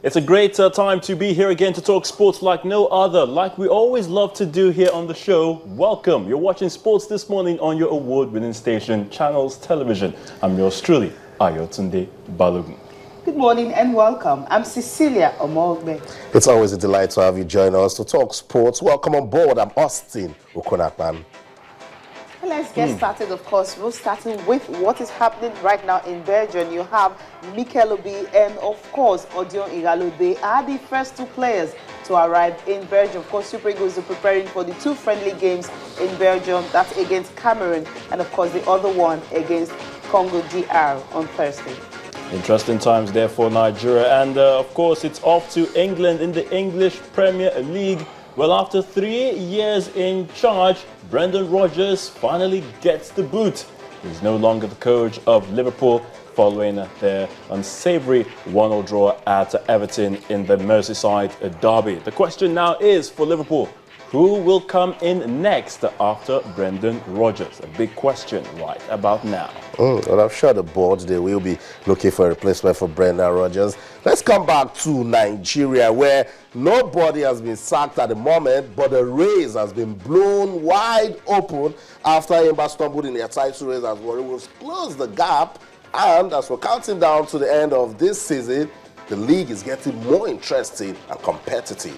It's a great time to be here again to talk sports like no other, like we always love to do here on the show. Welcome. You're watching Sports This Morning on your award-winning station, Channels Television. I'm yours truly, Ayotunde Balogun. Good morning and welcome. I'm Cecilia Omogbe. It's always a delight to have you join us to talk sports. Welcome on board. I'm Austin Okonakpan. Let's get started, of course. We're starting with what is happening right now in Belgium. You have Mikel Obi and, of course, Odion Ighalo. They are the first two players to arrive in Belgium. Of course, Super Eagles are preparing for the two friendly games in Belgium. That's against Cameroon and, of course, the other one against Congo DR on Thursday. Interesting times there for Nigeria. And, of course, it's off to England in the English Premier League. Well, after 3 years in charge, Brendan Rodgers finally gets the boot. He's no longer the coach of Liverpool following their unsavory 1-0 draw at Everton in the Merseyside derby. The question now is for Liverpool, who will come in next after Brendan Rodgers? A big question right about now. Well, I'm sure the board, they will be looking for a replacement for Brendan Rodgers. Let's come back to Nigeria, where nobody has been sacked at the moment, but the race has been blown wide open after Enyimba stumbled in their title race as Warri Wolves closed the gap. And as we're counting down to the end of this season, the league is getting more interesting and competitive.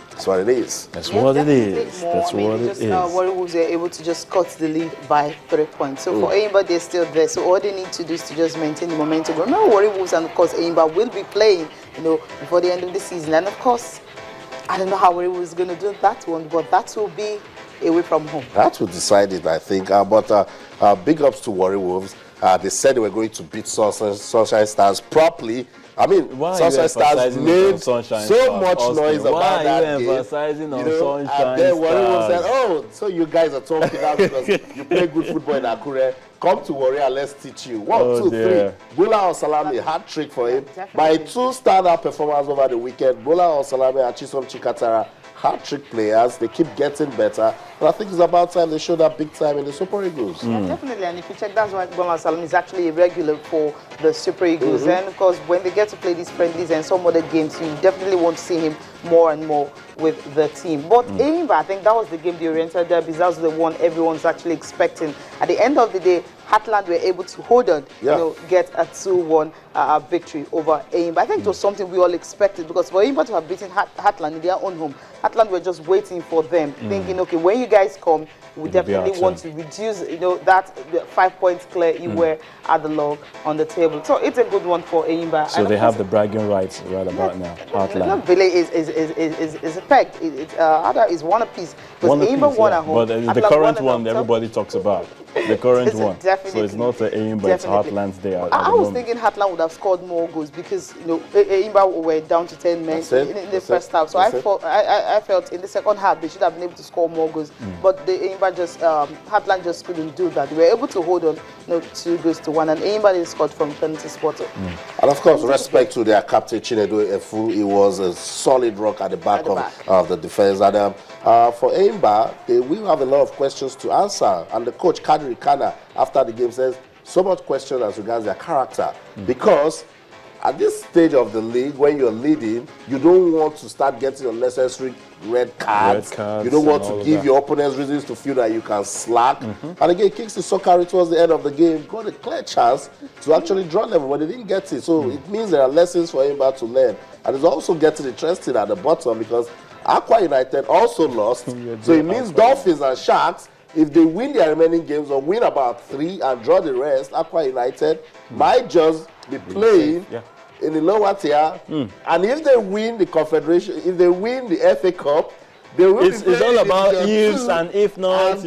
That's what it is. That's what it is. That's what it is. Warri Wolves are able to just cut the lead by 3 points. So for Enyimba, they're still there. So all they need to do is to just maintain the momentum. Remember, Warri Wolves and of course Enyimba will be playing, before the end of the season. And of course, I don't know how Warri Wolves is going to do that one, but that will be away from home. That will decide it, I think. But big ups to Warri Wolves. They said they were going to beat Sunshine Stars properly. I mean, Sunshine Stars made so much noise about that game. Why are you emphasizing on Sunshine Stars? And then Warri Wolves said, oh, so you guys are talking now because you play good football in Akure. Come to Warri and let's teach you. 1, 2, 3. Bola Osalami, hat-trick for him. By 2 standout performers over the weekend, Bola Osalami and Chisom Chikatara, hat-trick players. They keep getting better. And I think it's about time they show that big time in the Super Eagles. Yeah, definitely. And if you check, that's why Bola Osalami is actually a regular for the Super Eagles. And of course, when they get to play these friendlies and some other games, you definitely want to see him more and more with the team. But Enyimba, I think that was the game, the Oriental Derby. That was the one everyone's actually expecting. At the end of the day, Heartland were able to hold on, get a 2-1 victory over Enyimba. I think it was something we all expected because for Enyimba to have beaten Heartland in their own home, Heartland were just waiting for them, thinking, okay, when you guys come, we definitely want to reduce, that 5 points clear you were at the log on the table. So it's a good one for Enyimba. So they have the bragging rights right about now. Heartland. Vile is a peg. Ada is one apiece. Because Enyimba won at home. But the current one everybody talks about. The current one. Definitely. So it's not the Enyimba, it's Heartland's day. I was thinking Heartland would have scored more goals because Enyimba were down to 10 men in the first half. So I felt in the second half they should have been able to score more goals. But the Enyimba just Heartland just couldn't do that. They were able to hold on 2 goals to 1, and Enyimba scored from penalty spot. And of course, respect to their captain Chinedu Efu. He was a solid rock at the back of the defense. And for Enyimba, they will have a lot of questions to answer. And the coach Kadri Kana after the game says so much questions as regards their character because at this stage of the league, when you're leading, you don't want to start getting unnecessary red cards. You don't want to give your opponents reasons to feel that you can slack. And again, Kingsley Sokari towards the end of the game got a clear chance to actually draw level, but they didn't get it. So it means there are lessons for him to learn. And it's also getting interesting at the bottom because Aqua United also lost. So it means Dolphins and Sharks, if they win their remaining games or win about 3 and draw the rest, Aqua United might just be playing in the lower tier. And if they win the Confederation, if they win the FA Cup, they will it's all about ifs and if not,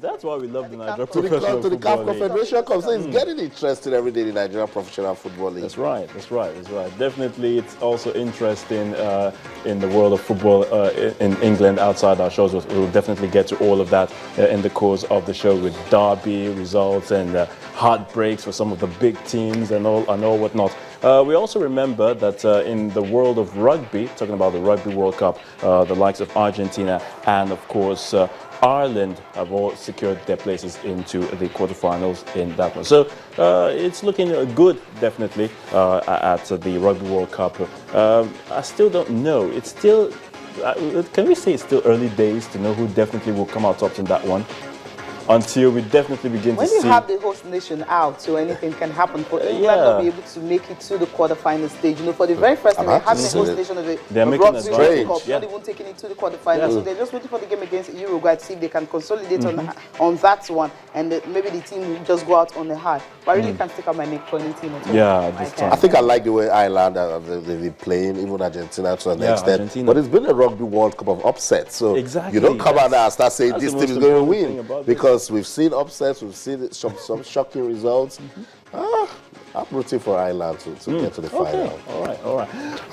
that's why we love the Nigerian Professional to the Football CAF Confederation Cup. So it's getting interesting every day in the Nigerian Professional Football League. That's right. Definitely, it's also interesting in the world of football in England outside our shows. We'll definitely get to all of that in the course of the show with derby results and heartbreaks for some of the big teams and all whatnot. We also remember that in the world of rugby, talking about the Rugby World Cup, the likes of Argentina and, of course, Ireland have all secured their places into the quarterfinals in that one. So it's looking good, definitely, at the Rugby World Cup. I still don't know. It's still, can we say it's still early days to know who definitely will come out tops in that one? Until we definitely begin to see. When you have the host nation out, so anything can happen. For England not be able to make it to the quarterfinal stage. You know, for the very first time, they have the host nation of the Rugby World Cup, not even taking it to the quarterfinal. So they're just waiting for the game against Uruguay to see if they can consolidate on that one, and maybe the team will just go out on the high. But I really can't stick out my neck for any team at all. Yeah, this time. I think I like the way Ireland they've been playing, even Argentina to an extent. But it's been a Rugby World Cup of upsets. So you don't come out there and start saying this team is going to win, because we've seen upsets, we've seen some shocking results. I'm rooting for Ireland to get to the final.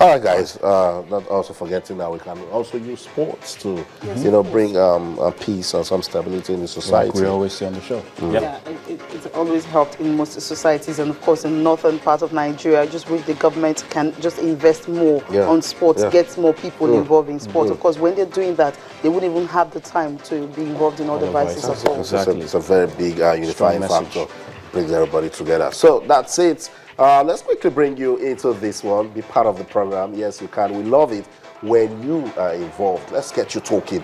All right, guys. Not also forgetting that we can also use sports to, bring peace and some stability in the society. Like we always say on the show. Yeah, it's always helped in most societies, and of course in the northern part of Nigeria. I just wish the government can just invest more on sports, get more people involved in sports. Of course, when they're doing that, they wouldn't even have the time to be involved in other vices as well. Exactly. It's a very big unifying factor. Brings everybody together. So that's it. Let's quickly bring you into this one. Be part of the program. Yes, you can. We love it when you are involved. Let's get you talking.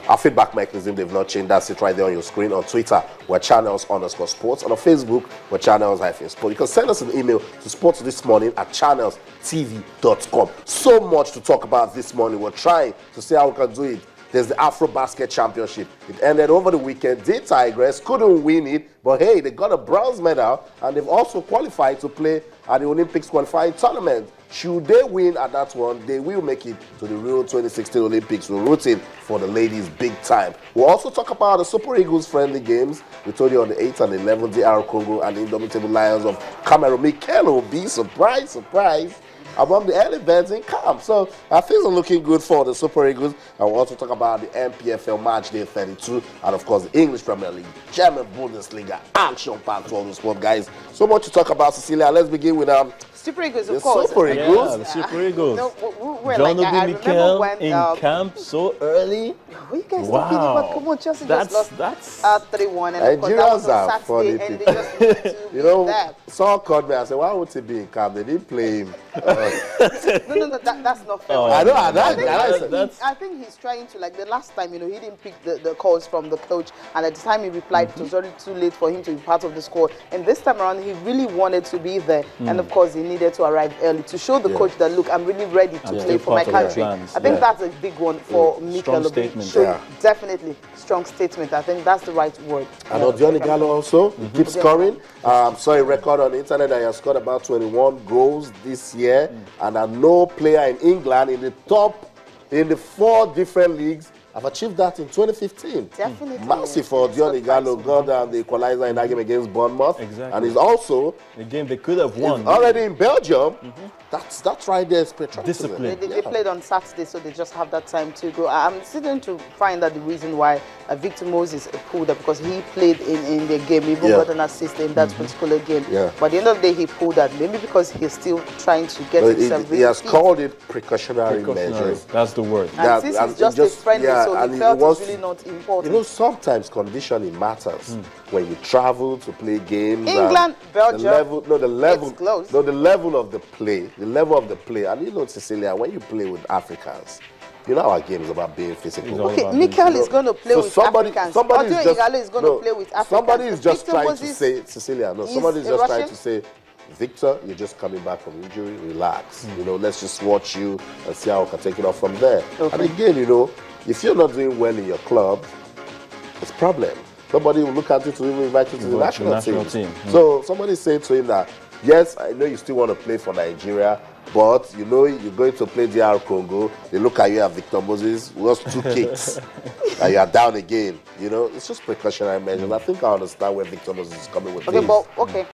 Our feedback mechanism, they've not changed. That's it right there on your screen. On Twitter, we're channels_sports. And on Facebook, we're channels-sports. You can send us an email to sportsthismorning@channelstv.com. So much to talk about this morning. We're trying to see how we can do it. There's the Afro Basket Championship. It ended over the weekend. The Tigress couldn't win it, but hey, they got a bronze medal, and they've also qualified to play at the Olympics qualifying tournament. Should they win at that one, they will make it to the Rio 2016 Olympics. We're rooting for the ladies big time. We'll also talk about the Super Eagles friendly games. We told you on the 8th and 11th, DR Congo and the Indomitable Lions of Cameroon. Mikel Obi, surprise, among the early birds in camp. So things are looking good for the Super Eagles. And we'll also talk about the MPFL Match Day 32 and, of course, the English Premier League, German Bundesliga, action-packed to all the sport, guys. So much to talk about, Cecilia. Let's begin with Super Eagles, of course. Super Eagles. Yeah, the Super Eagles. John Obi Mikel in camp so early. What you guys talking about? Come on, Chelsea just lost 3-1. And of course, that Nigerians was on Saturday, and they just need to that. Saul called me and said, why would he be in camp? They didn't play him. No, that's not fair. I think he's trying to, like the last time, he didn't pick the calls from the coach, and at the time he replied, it was already too late for him to be part of the squad. And this time around, he really wanted to be there, and of course, he needed to arrive early to show the coach that, look, I'm really ready to play for my country. I think that's a big one for Mikel Obi. Definitely strong statement. I think that's the right word. And Odion Ighalo also keeps scoring. Saw a record on the internet that he has scored about 21 goals this year, and no player in England in the 4 different leagues have achieved that in 2015. Definitely. Massive for Odion Ighalo. Got the equalizer in that game against Bournemouth. Exactly. And he's also a game they could have won. Already in Belgium. That's right there. Discipline. They played on Saturday, so they just have that time to go. I'm sitting to find out the reason why Victor Moses pulled up, because he played in the game, even got an assist in that particular game. But at the end of the day, he pulled that. Maybe because he's still trying to get himself He has called it precautionary measures. That's the word. And since it's just a friendly, so he felt it's really not important. Sometimes conditioning matters. When you travel to play games. England, Belgium. The level of the play. And Cecilia, when you play with Africans, our game is about being physical. Okay, Mikel is going to play with Africans. Somebody is going to play with Africans. Somebody is just trying to say, Cecilia, somebody is just trying to say, Victor, you're just coming back from injury, relax. Let's just watch you and see how we can take it off from there. And again, if you're not doing well in your club, it's a problem. Nobody will look at you to even invite you to the national team. So somebody said to him that, yes, I know you still want to play for Nigeria, but you're going to play DR Congo. They look at you and Victor Moses, lost 2 kicks, and you are down again. It's just precautionary measures. I think I understand where Victor Moses is coming with. Okay, but